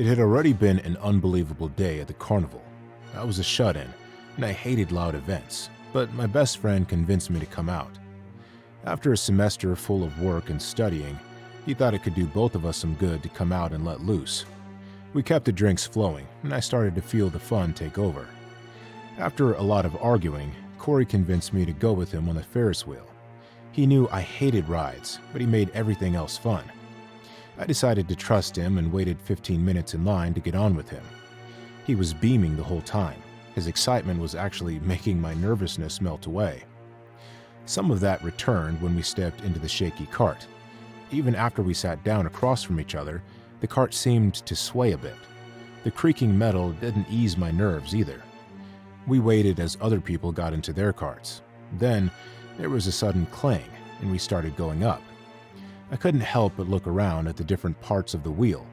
It had already been an unbelievable day at the carnival. I was a shut-in, and I hated loud events, but my best friend convinced me to come out. After a semester full of work and studying, he thought it could do both of us some good to come out and let loose. We kept the drinks flowing, and I started to feel the fun take over. After a lot of arguing, Corey convinced me to go with him on the Ferris wheel. He knew I hated rides, but he made everything else fun. I decided to trust him and waited 15 minutes in line to get on with him. He was beaming the whole time. His excitement was actually making my nervousness melt away. Some of that returned when we stepped into the shaky cart. Even after we sat down across from each other, the cart seemed to sway a bit. The creaking metal didn't ease my nerves either. We waited as other people got into their carts. Then, there was a sudden clang, and we started going up. I couldn't help but look around at the different parts of the wheel,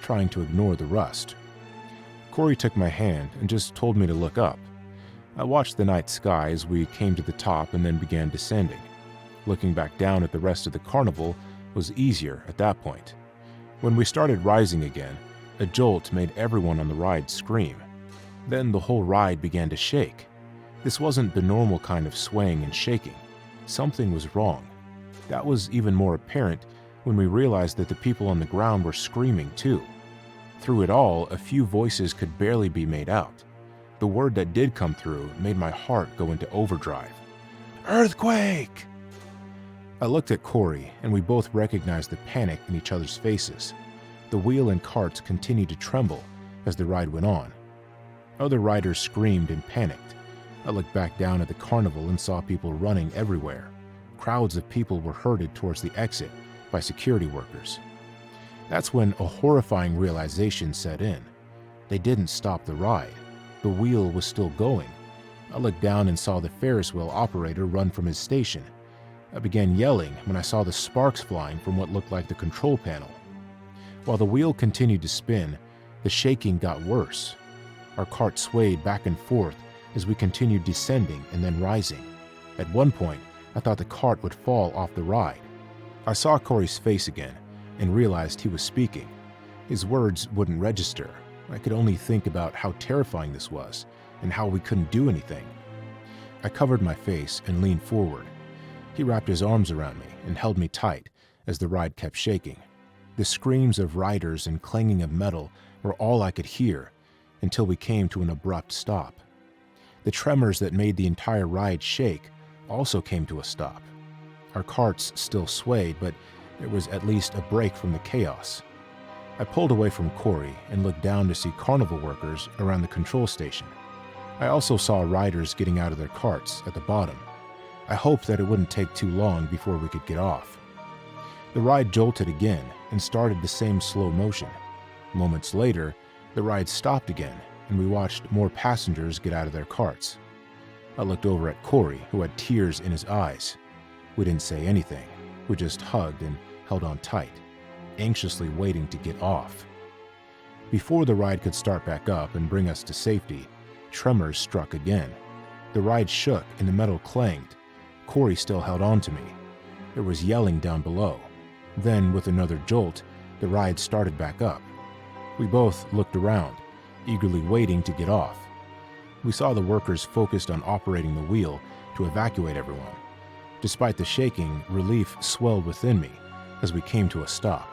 trying to ignore the rust. Corey took my hand and just told me to look up. I watched the night sky as we came to the top and then began descending. Looking back down at the rest of the carnival was easier at that point. When we started rising again, a jolt made everyone on the ride scream. Then the whole ride began to shake. This wasn't the normal kind of swaying and shaking. Something was wrong. That was even more apparent when we realized that the people on the ground were screaming too. Through it all, a few voices could barely be made out. The word that did come through made my heart go into overdrive. Earthquake! I looked at Corey, and we both recognized the panic in each other's faces. The wheel and carts continued to tremble as the ride went on. Other riders screamed and panicked. I looked back down at the carnival and saw people running everywhere. Crowds of people were herded towards the exit by security workers. That's when a horrifying realization set in. They didn't stop the ride. The wheel was still going. I looked down and saw the Ferris wheel operator run from his station. I began yelling when I saw the sparks flying from what looked like the control panel. While the wheel continued to spin, the shaking got worse. Our cart swayed back and forth as we continued descending and then rising. At one point, I thought the cart would fall off the ride. I saw Corey's face again and realized he was speaking. His words wouldn't register. I could only think about how terrifying this was and how we couldn't do anything. I covered my face and leaned forward. He wrapped his arms around me and held me tight as the ride kept shaking. The screams of riders and clanging of metal were all I could hear until we came to an abrupt stop. The tremors that made the entire ride shake also came to a stop. Our carts still swayed, but there was at least a break from the chaos. I pulled away from Corey and looked down to see carnival workers around the control station. I also saw riders getting out of their carts at the bottom. I hoped that it wouldn't take too long before we could get off. The ride jolted again and started the same slow motion. Moments later, the ride stopped again, and we watched more passengers get out of their carts. I looked over at Corey, who had tears in his eyes. We didn't say anything. We just hugged and held on tight, anxiously waiting to get off. Before the ride could start back up and bring us to safety, tremors struck again. The ride shook and the metal clanged. Corey still held on to me. There was yelling down below. Then, with another jolt, the ride started back up. We both looked around, eagerly waiting to get off. We saw the workers focused on operating the wheel to evacuate everyone. Despite the shaking, relief swelled within me as we came to a stop.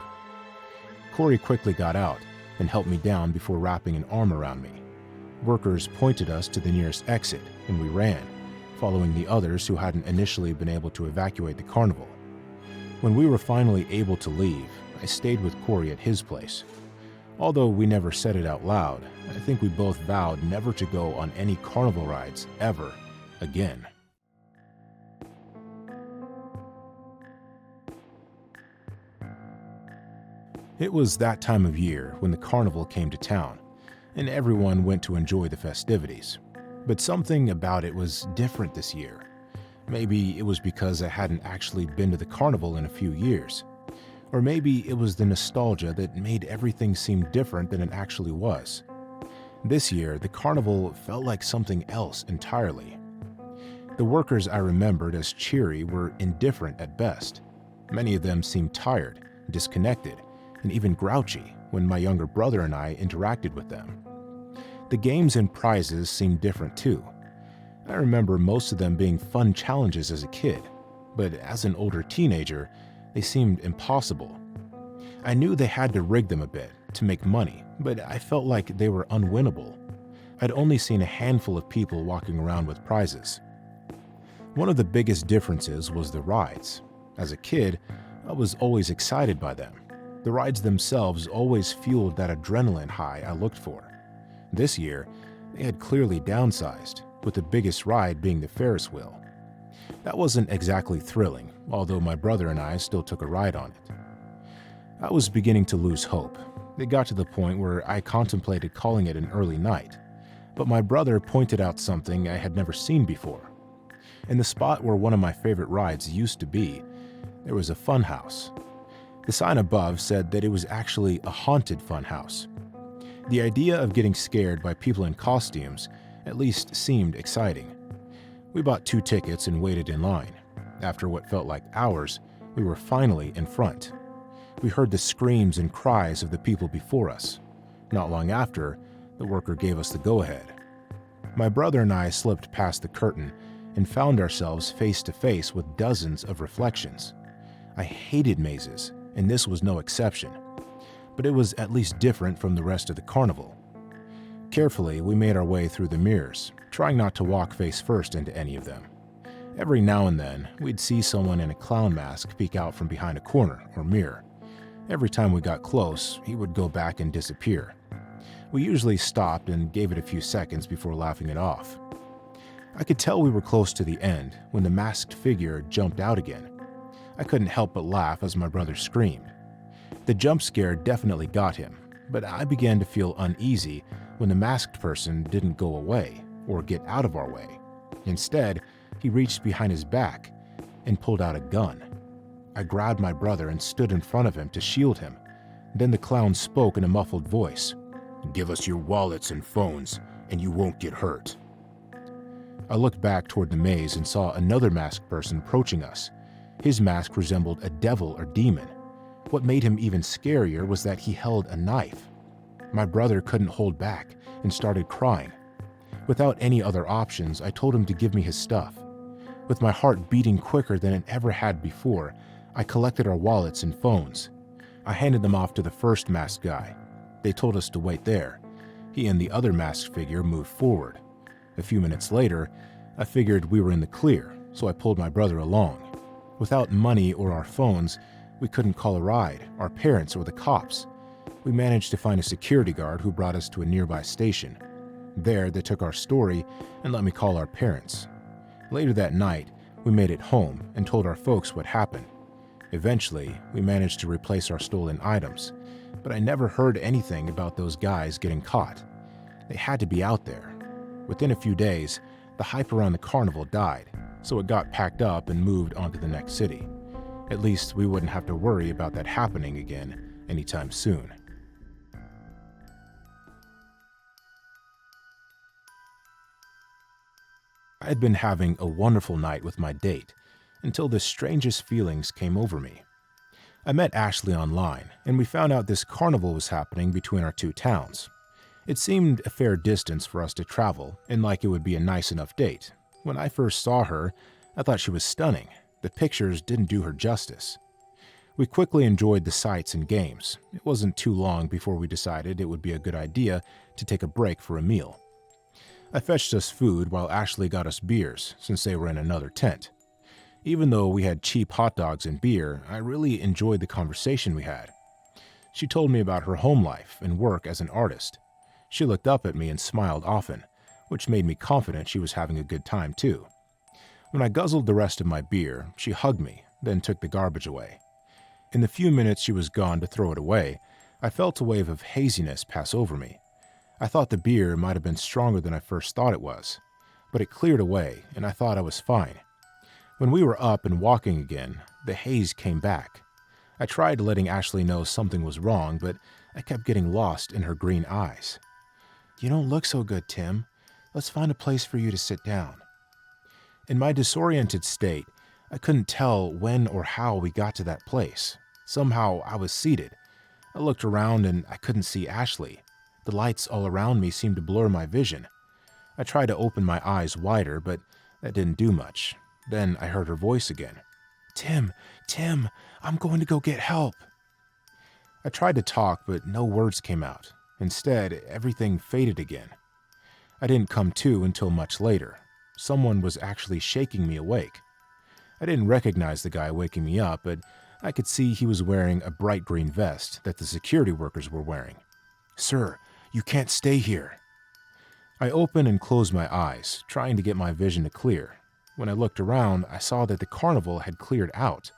Corey quickly got out and helped me down before wrapping an arm around me. Workers pointed us to the nearest exit, and we ran, following the others who hadn't initially been able to evacuate the carnival. When we were finally able to leave, I stayed with Corey at his place. Although we never said it out loud, I think we both vowed never to go on any carnival rides ever again. It was that time of year when the carnival came to town, and everyone went to enjoy the festivities. But something about it was different this year. Maybe it was because I hadn't actually been to the carnival in a few years. Or maybe it was the nostalgia that made everything seem different than it actually was. This year, the carnival felt like something else entirely. The workers I remembered as cheery were indifferent at best. Many of them seemed tired, disconnected, and even grouchy, when my younger brother and I interacted with them. The games and prizes seemed different too. I remember most of them being fun challenges as a kid, but as an older teenager, they seemed impossible. I knew they had to rig them a bit to make money, but I felt like they were unwinnable. I'd only seen a handful of people walking around with prizes. One of the biggest differences was the rides. As a kid, I was always excited by them. The rides themselves always fueled that adrenaline high I looked for. This year, they had clearly downsized, with the biggest ride being the Ferris wheel. That wasn't exactly thrilling, although my brother and I still took a ride on it. I was beginning to lose hope. It got to the point where I contemplated calling it an early night, but my brother pointed out something I had never seen before. In the spot where one of my favorite rides used to be, there was a fun house. The sign above said that it was actually a haunted fun house. The idea of getting scared by people in costumes at least seemed exciting. We bought 2 tickets and waited in line. After what felt like hours, we were finally in front. We heard the screams and cries of the people before us. Not long after, the worker gave us the go-ahead. My brother and I slipped past the curtain and found ourselves face to face with dozens of reflections. I hated mazes, and this was no exception. But it was at least different from the rest of the carnival. Carefully, we made our way through the mirrors, trying not to walk face first into any of them. Every now and then, we'd see someone in a clown mask peek out from behind a corner or mirror. Every time we got close, he would go back and disappear. We usually stopped and gave it a few seconds before laughing it off. I could tell we were close to the end when the masked figure jumped out again. I couldn't help but laugh as my brother screamed. The jump scare definitely got him, but I began to feel uneasy when the masked person didn't go away or get out of our way. Instead, he reached behind his back and pulled out a gun. I grabbed my brother and stood in front of him to shield him. Then the clown spoke in a muffled voice. "Give us your wallets and phones, and you won't get hurt." I looked back toward the maze and saw another masked person approaching us. His mask resembled a devil or demon. What made him even scarier was that he held a knife. My brother couldn't hold back and started crying. Without any other options, I told him to give me his stuff. With my heart beating quicker than it ever had before, I collected our wallets and phones. I handed them off to the first masked guy. They told us to wait there. He and the other masked figure moved forward. A few minutes later, I figured we were in the clear, so I pulled my brother along. Without money or our phones, we couldn't call a ride, our parents, or the cops. We managed to find a security guard who brought us to a nearby station. There, they took our story and let me call our parents. Later that night, we made it home and told our folks what happened. Eventually, we managed to replace our stolen items, but I never heard anything about those guys getting caught. They had to be out there. Within a few days, the hype around the carnival died, so it got packed up and moved on to the next city. At least we wouldn't have to worry about that happening again anytime soon. I had been having a wonderful night with my date until the strangest feelings came over me. I met Ashley online, and we found out this carnival was happening between our 2 towns. It seemed a fair distance for us to travel, and like it would be a nice enough date. When I first saw her, I thought she was stunning. The pictures didn't do her justice. We quickly enjoyed the sights and games. It wasn't too long before we decided it would be a good idea to take a break for a meal. I fetched us food while Ashley got us beers, since they were in another tent. Even though we had cheap hot dogs and beer, I really enjoyed the conversation we had. She told me about her home life and work as an artist. She looked up at me and smiled often, which made me confident she was having a good time too. When I guzzled the rest of my beer, she hugged me, then took the garbage away. In the few minutes she was gone to throw it away, I felt a wave of haziness pass over me. I thought the beer might have been stronger than I first thought it was, but it cleared away and I thought I was fine. When we were up and walking again, the haze came back. I tried letting Ashley know something was wrong, but I kept getting lost in her green eyes. "You don't look so good, Tim. Let's find a place for you to sit down." In my disoriented state, I couldn't tell when or how we got to that place. Somehow I was seated. I looked around and I couldn't see Ashley. The lights all around me seemed to blur my vision. I tried to open my eyes wider, but that didn't do much. Then I heard her voice again. Tim, I'm going to go get help." I tried to talk, but no words came out. Instead, everything faded again. I didn't come to until much later. Someone was actually shaking me awake. I didn't recognize the guy waking me up, but I could see he was wearing a bright green vest that the security workers were wearing. "Sir, you can't stay here." I opened and closed my eyes, trying to get my vision to clear. When I looked around, I saw that the carnival had cleared out.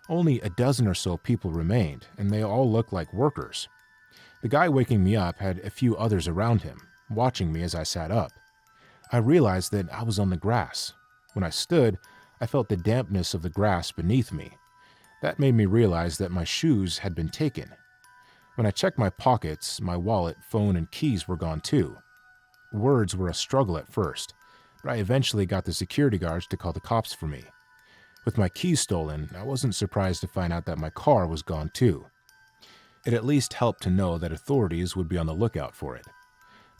Only a dozen or so people remained, and they all looked like workers. The guy waking me up had a few others around him, watching me as I sat up. I realized that I was on the grass. When I stood, I felt the dampness of the grass beneath me. That made me realize that my shoes had been taken. When I checked my pockets, my wallet, phone, and keys were gone too. Words were a struggle at first, but I eventually got the security guards to call the cops for me. With my keys stolen, I wasn't surprised to find out that my car was gone too. It at least helped to know that authorities would be on the lookout for it.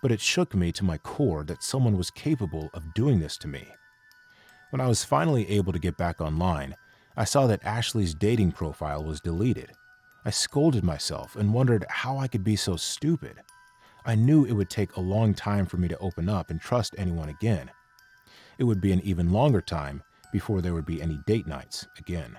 But it shook me to my core that someone was capable of doing this to me. When I was finally able to get back online, I saw that Ashley's dating profile was deleted. I scolded myself and wondered how I could be so stupid. I knew it would take a long time for me to open up and trust anyone again. It would be an even longer time before there would be any date nights again.